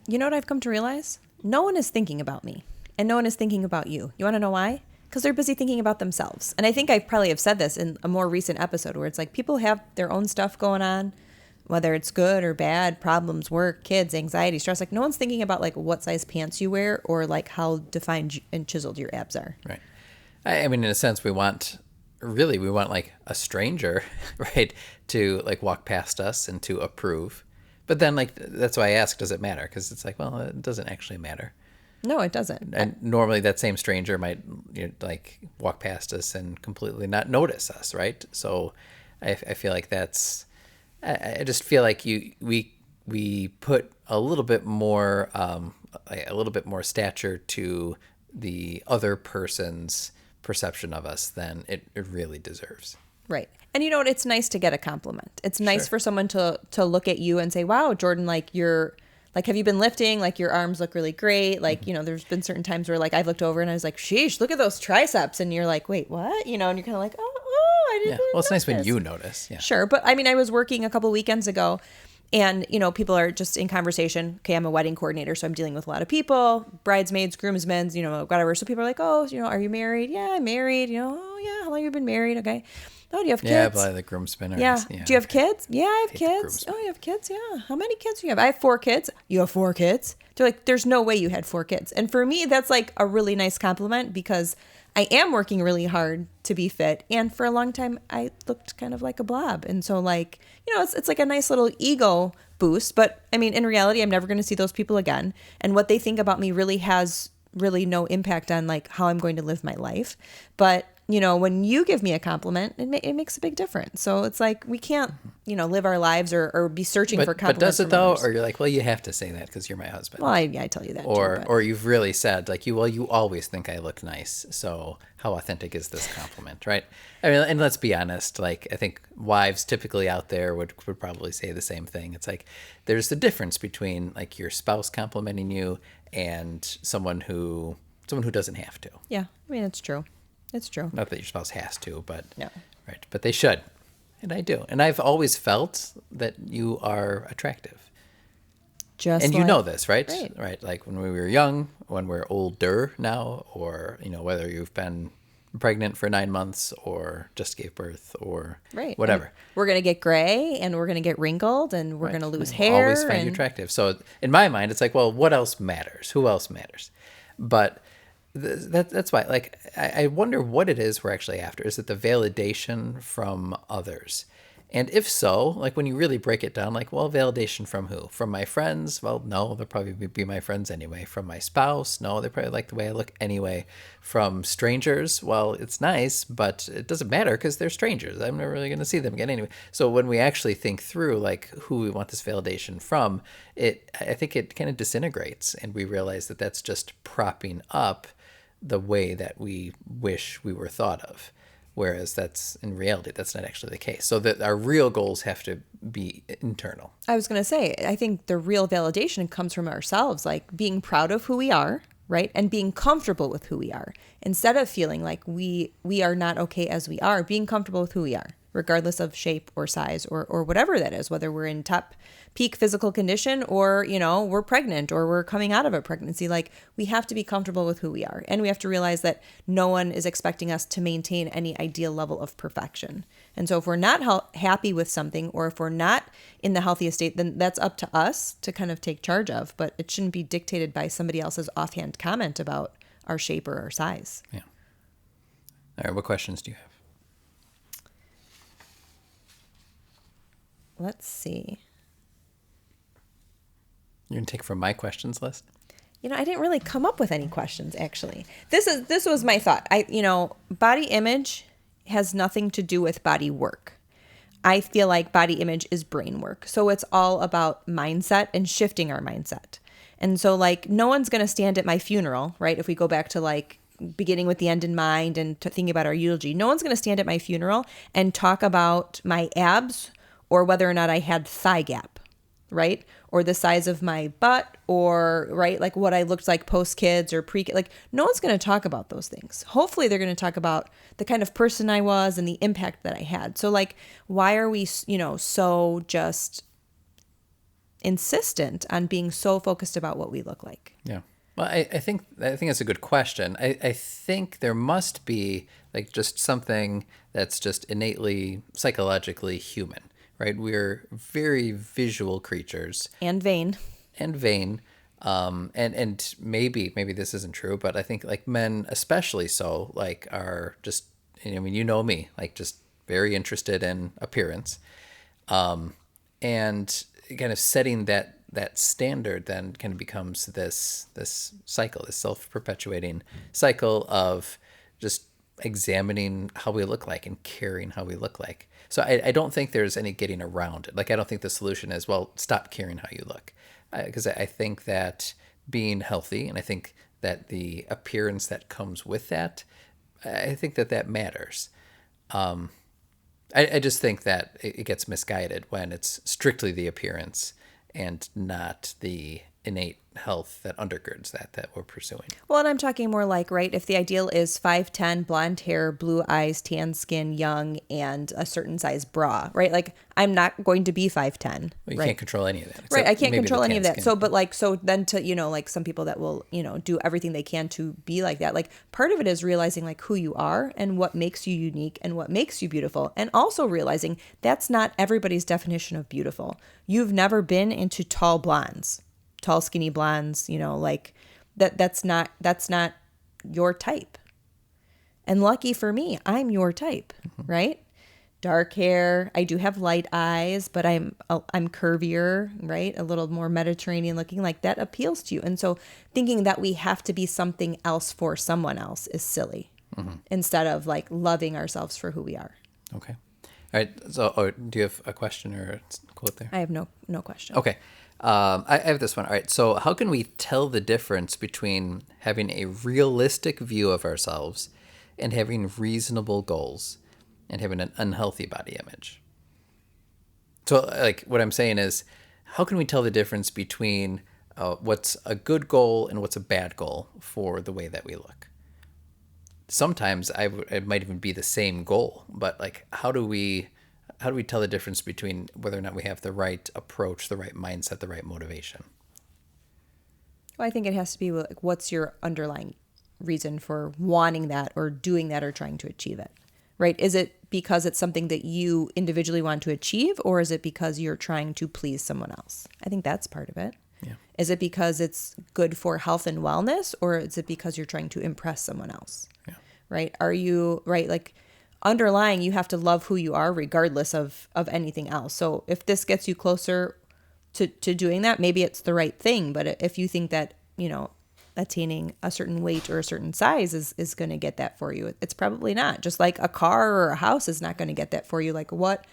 You know what I've come to realize? No one is thinking about me, and no one is thinking about you. You want to know why? Because they're busy thinking about themselves. And I think I probably have said this in a more recent episode where it's like people have their own stuff going on, whether it's good or bad, problems, work, kids, anxiety, stress. Like no one's thinking about like what size pants you wear or like how defined and chiseled your abs are. Right. I mean, in a sense, we want like a stranger, right, to like walk past us and to approve. But then like, that's why I ask, does it matter? Because it's like, well, it doesn't actually matter. No, it doesn't. And normally that same stranger might like walk past us and completely not notice us, right? So I feel like I just feel like we put a little bit more stature to the other person's perception of us than it really deserves. Right. And you know what? It's nice to get a compliment. It's nice for someone to look at you and say, wow, Jordan, like have you been lifting? Like your arms look really great. Like, there's been certain times where like I've looked over and I was like, sheesh, look at those triceps. And you're like, wait, what? And you're kind of like, I didn't. Yeah. Well, it's nice when you notice. Yeah. Sure. But I mean, I was working a couple weekends ago and, people are just in conversation. Okay. I'm a wedding coordinator, so I'm dealing with a lot of people, bridesmaids, groomsmen, whatever. So people are like, oh, are you married? Yeah, I'm married. Oh yeah. How long have you been married? Okay. Oh, do you have kids? Yeah, by the groomsmen. Yeah. Do you have kids? Yeah, I have kids. Oh, you have kids? Yeah. How many kids do you have? I have 4 kids. You have 4 kids? They're like, there's no way you had 4 kids. And for me, that's like a really nice compliment because I am working really hard to be fit. And for a long time, I looked kind of like a blob. And so like, it's like a nice little ego boost. But I mean, in reality, I'm never going to see those people again. And what they think about me really has really no impact on like how I'm going to live my life. But when you give me a compliment, it makes a big difference. So it's like we can't, live our lives or be searching for compliments. But does it though? Or you're like, well, you have to say that because you're my husband. Well, I tell you that. Or you've really said like you always think I look nice. So how authentic is this compliment, right? I mean, and let's be honest. Like I think wives typically out there would probably say the same thing. It's like there's the difference between like your spouse complimenting you and someone who doesn't have to. Yeah, I mean it's true. It's true. Not that your spouse has to, but no. Right. But they should. And I do. And I've always felt that you are attractive. And you know this, right? Right. Like when we were young, when we're older now, or, whether you've been pregnant for 9 months or just gave birth or whatever. And we're going to get gray and we're going to get wrinkled and we're going to lose hair. Always find you attractive. So in my mind, it's like, well, what else matters? Who else matters? But that's why, like, I wonder what it is we're actually after. Is it the validation from others? And if so, like when you really break it down, like, well, validation from who? From my friends? Well, no, they'll probably be my friends anyway. From my spouse? No, they probably like the way I look anyway. From strangers? Well, it's nice, but it doesn't matter because they're strangers. I'm never really going to see them again anyway. So when we actually think through like who we want this validation from, I think it kind of disintegrates and we realize that that's just propping up the way that we wish we were thought of, whereas that's in reality that's not actually the case. So that our real goals have to be internal. I was going to say, I think the real validation comes from ourselves, like being proud of who we are, right? And being comfortable with who we are instead of feeling like we are not okay as we are, being comfortable with who we are. regardless of shape or size or whatever that is, whether we're in top peak physical condition or, we're pregnant or we're coming out of a pregnancy. Like, we have to be comfortable with who we are. And we have to realize that no one is expecting us to maintain any ideal level of perfection. And so if we're not happy with something, or if we're not in the healthiest state, then that's up to us to kind of take charge of. But it shouldn't be dictated by somebody else's offhand comment about our shape or our size. Yeah. All right. What questions do you have? Let's see. You're going to take from my questions list? I didn't really come up with any questions, actually. This was my thought. Body image has nothing to do with body work. I feel like body image is brain work. So it's all about mindset and shifting our mindset. And so, like, no one's going to stand at my funeral, right? If we go back to, like, beginning with the end in mind and thinking about our eulogy, no one's going to stand at my funeral and talk about my abs or whether or not I had thigh gap, right? Or the size of my butt, or, right, like what I looked like post-kids or pre-kids. Like, no one's going to talk about those things. Hopefully they're going to talk about the kind of person I was and the impact that I had. So, like, why are we, so just insistent on being so focused about what we look like? Yeah. Well, I think that's a good question. I think there must be, like, just something that's just innately psychologically human, right? We're very visual creatures. And vain. And maybe this isn't true, but I think, like, men especially so, like, are just, me, like, just very interested in appearance. And kind of setting that standard then kind of becomes this cycle, this self-perpetuating cycle of just examining how we look like and caring how we look like. So I don't think there's any getting around it. Like, I don't think the solution is, well, stop caring how you look. Because I think that being healthy, and I think that the appearance that comes with that, I think that matters. I just think that it gets misguided when it's strictly the appearance and not the innate health that undergirds that we're pursuing. Well, and I'm talking more like, right, if the ideal is 5'10", blonde hair, blue eyes, tan skin, young, and a certain size bra, right? Like, I'm not going to be 5'10". Well, you right? can't control any of that. Right, I can't maybe control the any of that. tan So, skin. so then to, like, some people that will, do everything they can to be like that. Like, part of it is realizing, like, who you are and what makes you unique and what makes you beautiful. And also realizing that's not everybody's definition of beautiful. You've never been into tall blondes. Tall, skinny blondes, like that's not your type. And lucky for me, I'm your type, right? Dark hair. I do have light eyes, but I'm curvier, right? A little more Mediterranean looking. Like, that appeals to you. And so thinking that we have to be something else for someone else is silly, instead of, like, loving ourselves for who we are. Okay. All right. So, do you have a question or a quote there? I have no question. Okay. I have this one. All right. So, how can we tell the difference between having a realistic view of ourselves and having reasonable goals and having an unhealthy body image? So, like, what I'm saying is, how can we tell the difference between what's a good goal and what's a bad goal for the way that we look? Sometimes it might even be the same goal, but, like, how do we tell the difference between whether or not we have the right approach, the right mindset, the right motivation? Well, I think it has to be, like, what's your underlying reason for wanting that or doing that or trying to achieve it, right? Is it because it's something that you individually want to achieve, or is it because you're trying to please someone else? I think that's part of it. Yeah. Is it because it's good for health and wellness, or is it because you're trying to impress someone else? Yeah. Right? Are you, right, like, underlying, you have to love who you are regardless of anything else. So if this gets you closer to doing that, maybe it's the right thing. But if you think that, attaining a certain weight or a certain size is going to get that for you, it's probably not. Just like a car or a house is not going to get that for you. Like, what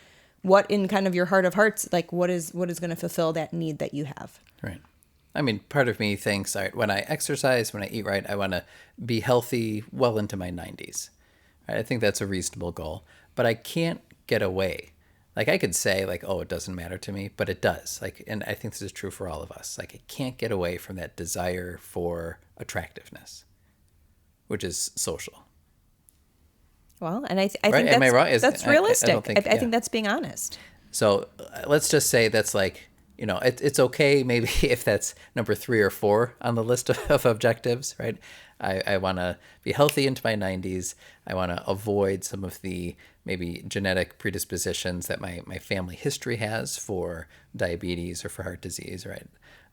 in kind of your heart of hearts, like, what is going to fulfill that need that you have? Right. I mean, part of me thinks, all right, when I exercise, when I eat right, I want to be healthy well into my 90s. I think that's a reasonable goal, but I can't get away. Like, I could say, like, oh, it doesn't matter to me, but it does. Like, and I think this is true for all of us. Like, I can't get away from that desire for attractiveness, which is social. Well, and I Right? think Am I wrong? that's I realistic. don't think, I think that's being honest. So let's just say that's like, it's okay maybe if that's number 3 or 4 on the list of objectives, right? I want to be healthy into my 90s. I want to avoid some of the maybe genetic predispositions that my family history has for diabetes or for heart disease, right?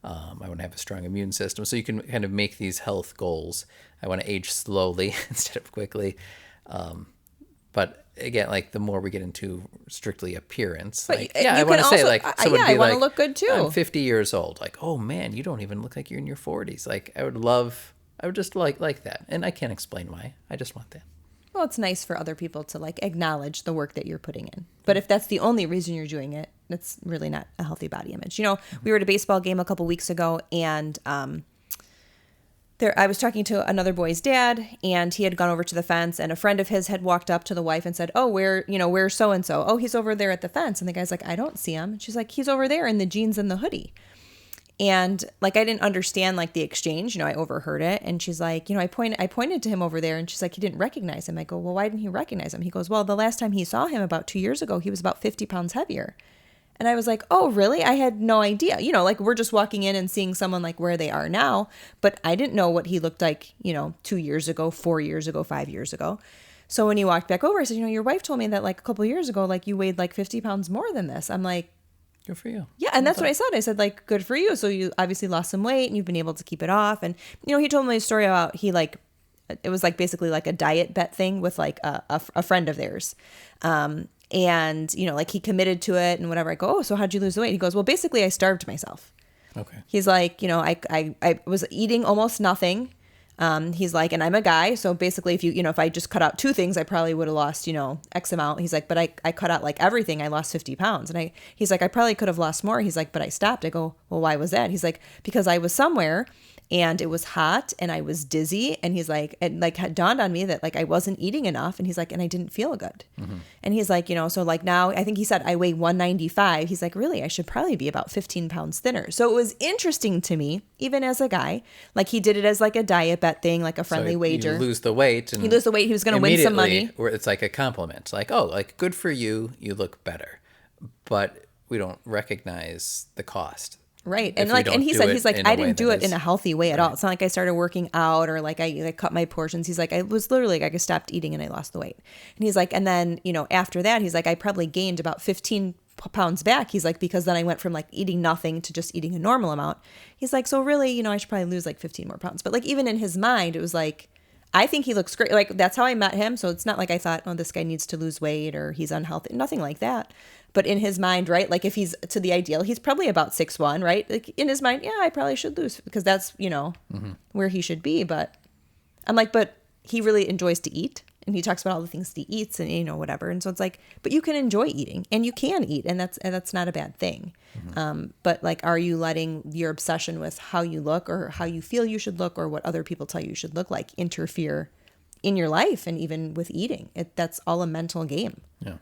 I want to have a strong immune system. So you can kind of make these health goals. I want to age slowly instead of quickly. But again, like the more we get into strictly appearance, But like, you I can want to say also- like someone yeah, be I wanna like, look good too. I'm 50 years old. Like, oh man, you don't even look like you're in your 40s. Like I would just like that. And I can't explain why. I just want that. Well, it's nice for other people to like acknowledge the work that you're putting in. But if that's the only reason you're doing it, that's really not a healthy body image. We were at a baseball game a couple weeks ago, and I was talking to another boy's dad, and he had gone over to the fence, and a friend of his had walked up to the wife and said, "Oh, where's so and so? Oh, he's over there at the fence." And the guy's like, "I don't see him." And she's like, "He's over there in the jeans and the hoodie." And like I didn't understand like the exchange, I overheard it, and she's like, I pointed to him over there, and she's like, he didn't recognize him. I go, well, why didn't he recognize him? He goes, well, the last time he saw him about 2 years ago, he was about 50 pounds heavier. And I was like, oh, really? I had no idea. Like we're just walking in and seeing someone like where they are now, but I didn't know what he looked like, 2 years ago, 4 years ago, 5 years ago. So when he walked back over, I said, your wife told me that like a couple of years ago, like you weighed like 50 pounds more than this. I'm like, good for you. yeah, and that's what I said. I said, like, good for you. So you obviously lost some weight and you've been able to keep it off. And, he told me a story about it was like basically like a diet bet thing with like a friend of theirs. And, like he committed to it and whatever. I go, oh, so how'd you lose the weight? He goes, well, basically I starved myself. Okay. He's like, I was eating almost nothing. He's like, and I'm a guy, so basically if I just cut out 2 things, I probably would have lost, X amount. He's like, but I cut out like everything. I lost 50 pounds. And he's like, I probably could have lost more. He's like, but I stopped. I go, well, why was that? He's like, because I was somewhere and it was hot and I was dizzy. And he's like, it like had dawned on me that like I wasn't eating enough. And he's like, and I didn't feel good. Mm-hmm. And he's like, so like now I think he said I weigh 195. He's like, really, I should probably be about 15 pounds thinner. So it was interesting to me, even as a guy, like he did it as like a diet bet thing, like a friendly wager. You lose the weight. And he lose the weight. He was going to win some money. Where it's like a compliment. Like, oh, like good for you. You look better. But we don't recognize the cost. Right. And like, and he said, he's like, I didn't do it in a healthy way at all. It's not like I started working out or like I cut my portions. He's like, I was literally like, I stopped eating and I lost the weight. And he's like, and then, after that, he's like, I probably gained about 15 pounds back. He's like, because then I went from like eating nothing to just eating a normal amount. He's like, so really, I should probably lose like 15 more pounds. But like, even in his mind, it was like, I think he looks great. Like that's how I met him. So it's not like I thought, oh, this guy needs to lose weight or he's unhealthy. Nothing like that. But in his mind, right? Like if he's to the ideal, he's probably about 6'1", right? Like in his mind, yeah, I probably should lose because that's, where he should be. But I'm like, but he really enjoys to eat. And he talks about all the things he eats and, whatever. And so it's like, but you can enjoy eating and you can eat. And that's not a bad thing. Mm-hmm. But like, are you letting your obsession with how you look or how you feel you should look or what other people tell you should look like interfere in your life and even with eating? That's all a mental game. Yeah.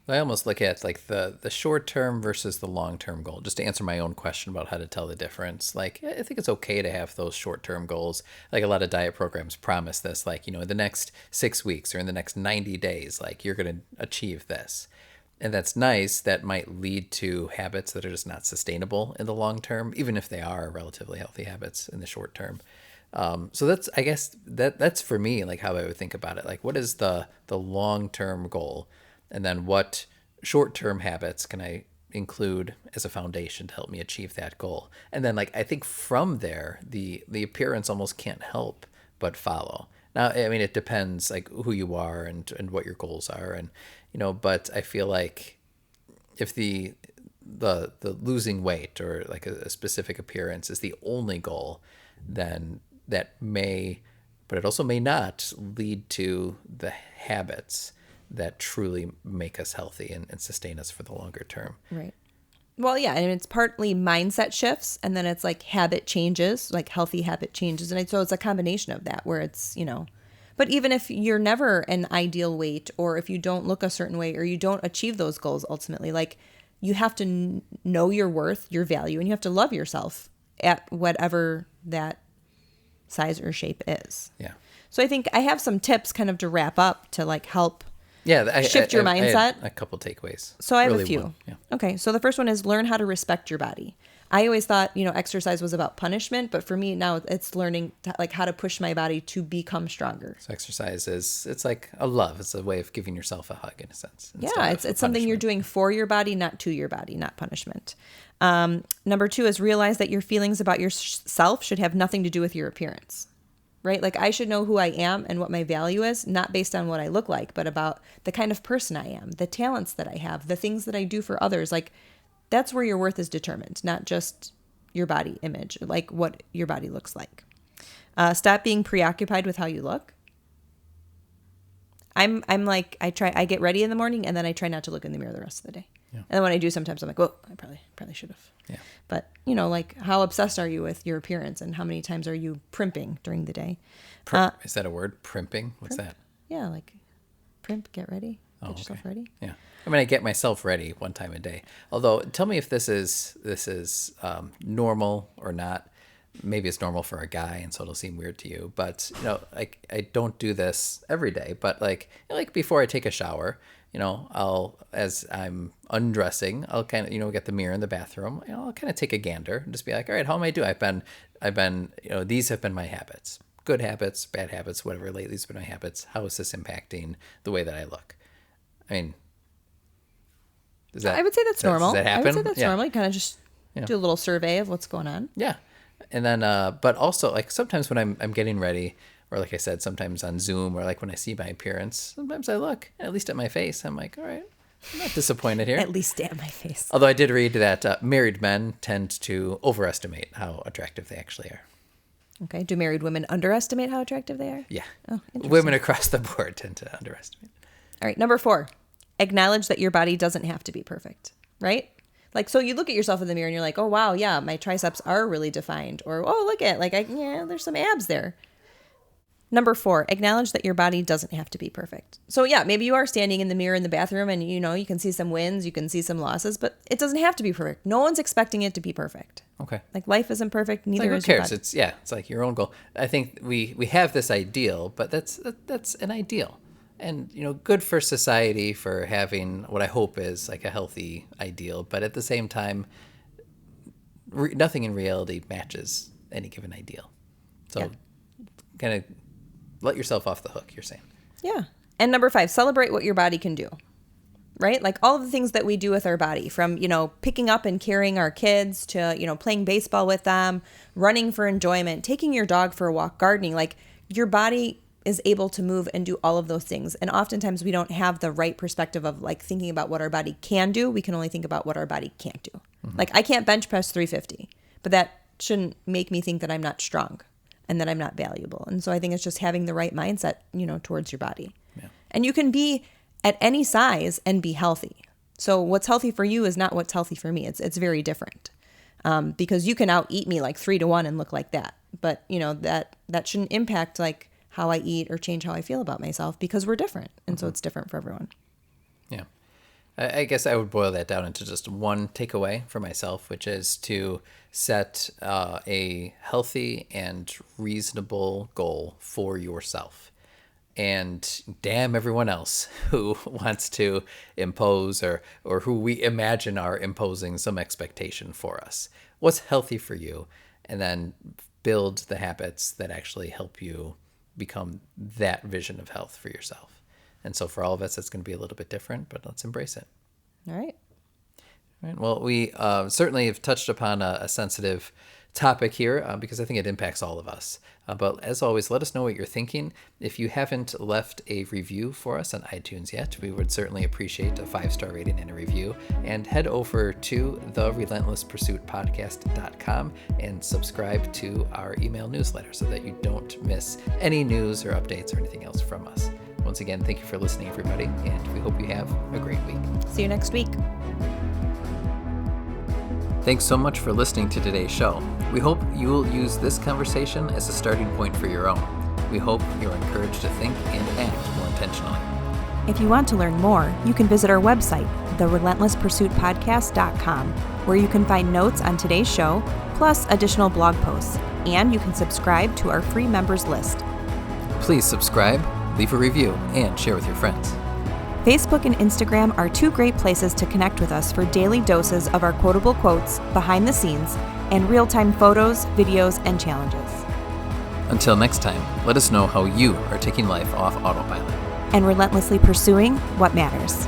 I almost look at like the short-term versus the long-term goal, just to answer my own question about how to tell the difference. Like, I think it's okay to have those short-term goals. Like a lot of diet programs promise this, like, in the next 6 weeks or in the next 90 days, like you're going to achieve this. And that's nice. That might lead to habits that are just not sustainable in the long term, even if they are relatively healthy habits in the short term. So that's, I guess that's for me, like how I would think about it. Like, what is the long-term goal? And then what short-term habits can I include as a foundation to help me achieve that goal? And then like, I think from there, the appearance almost can't help but follow. Now, I mean, it depends like who you are and what your goals are. And, but I feel like if the losing weight or like a specific appearance is the only goal, then that may, but it also may not lead to the habits that truly make us healthy and sustain us for the longer term. Right. Well, yeah, and it's partly mindset shifts, and then it's like habit changes, like healthy habit changes. And so it's a combination of that where it's, but even if you're never an ideal weight or if you don't look a certain way or you don't achieve those goals ultimately, like you have to know your worth, your value, and you have to love yourself at whatever that size or shape is. Yeah. So I think I have some tips kind of to wrap up to like help shift your mindset. I had a couple takeaways. So I have Really a few. one, yeah. Okay. So the first one is learn how to respect your body. I always thought, exercise was about punishment, but for me now it's learning how to push my body to become stronger. So exercise it's like a love. It's a way of giving yourself a hug in a sense. Yeah, it's something you're doing for your body, not to your body, not punishment. Number 2 is realize that your feelings about yourself should have nothing to do with your appearance, right? Like I should know who I am and what my value is, not based on what I look like, but about the kind of person I am, the talents that I have, the things that I do for others. Like that's where your worth is determined, not just your body image, like what your body looks like. Stop being preoccupied with how you look. I'm like, I get ready in the morning and then I try not to look in the mirror the rest of the day. Yeah. And then when I do, sometimes I'm like, oh, I probably should have. Yeah. But like how obsessed are you with your appearance and how many times are you primping during the day? Is that a word? Primping? What's that? Yeah. Like primp, get ready, get yourself ready. Yeah. I mean, I get myself ready one time a day. Although, tell me if this is normal or not. Maybe it's normal for a guy, and so it'll seem weird to you. But like I don't do this every day. But like before I take a shower, I'll as I'm undressing, I'll kind of get the mirror in the bathroom. I'll kind of take a gander and just be like, all right, how am I doing? I've been these have been my habits, good habits, bad habits, whatever. Lately, it's been my habits. How is this impacting the way that I look? I mean. I would say that's normal. Does that happen? I would say that's normal. You kind of just do a little survey of what's going on. Yeah. And then, but also like sometimes when I'm getting ready, or like I said, sometimes on Zoom, or like when I see my appearance, sometimes I look, at least at my face, I'm like, all right, I'm not disappointed here. At least at my face. Although I did read that married men tend to overestimate how attractive they actually are. Okay. Do married women underestimate how attractive they are? Yeah. Oh, interesting. Women across the board tend to underestimate. All right. Number 4. Acknowledge that your body doesn't have to be perfect, right? Like, so you look at yourself in the mirror and you're like, oh, wow, yeah, my triceps are really defined. Or, oh, look at, there's some abs there. Number 4, acknowledge that your body doesn't have to be perfect. So yeah, maybe you are standing in the mirror in the bathroom and, you can see some wins, you can see some losses, but it doesn't have to be perfect. No one's expecting it to be perfect. Okay. Like life isn't perfect, neither is who your cares? body. It's like your own goal. I think we have this ideal, but that's an ideal. And, good for society for having what I hope is like a healthy ideal. But at the same time, nothing in reality matches any given ideal. So kind of let yourself off the hook, you're saying. Yeah. And number 5, celebrate what your body can do, right? Like all of the things that we do with our body, from, picking up and carrying our kids to, playing baseball with them, running for enjoyment, taking your dog for a walk, gardening. Like your body is able to move and do all of those things. And oftentimes we don't have the right perspective of like thinking about what our body can do. We can only think about what our body can't do. Mm-hmm. Like I can't bench press 350, but that shouldn't make me think that I'm not strong and that I'm not valuable. And so I think it's just having the right mindset, towards your body. Yeah. And you can be at any size and be healthy. So what's healthy for you is not what's healthy for me. It's very different. Because you can out eat me like 3-1 and look like that. But that shouldn't impact like how I eat or change how I feel about myself, because we're different. And so it's different for everyone. Yeah. I guess I would boil that down into just one takeaway for myself, which is to set a healthy and reasonable goal for yourself. And damn everyone else who wants to impose or who we imagine are imposing some expectation for us. What's healthy for you? And then build the habits that actually help you become that vision of health for yourself. And so for all of us, it's going to be a little bit different, but let's embrace it. All right. All right. Well, we certainly have touched upon a sensitive topic here because I think it impacts all of us. But as always, let us know what you're thinking. If you haven't left a review for us on iTunes yet, we would certainly appreciate a 5-star rating and a review. And head over to therelentlesspursuitpodcast.com and subscribe to our email newsletter so that you don't miss any news or updates or anything else from us. Once again, thank you for listening, everybody, and we hope you have a great week. See you next week. Thanks so much for listening to today's show. We hope you will use this conversation as a starting point for your own. We hope you're encouraged to think and act more intentionally. If you want to learn more, you can visit our website, therelentlesspursuitpodcast.com, where you can find notes on today's show, plus additional blog posts, and you can subscribe to our free members list. Please subscribe, leave a review, and share with your friends. Facebook and Instagram are two great places to connect with us for daily doses of our quotable quotes, behind the scenes, and real-time photos, videos, and challenges. Until next time, let us know how you are taking life off autopilot And relentlessly pursuing what matters.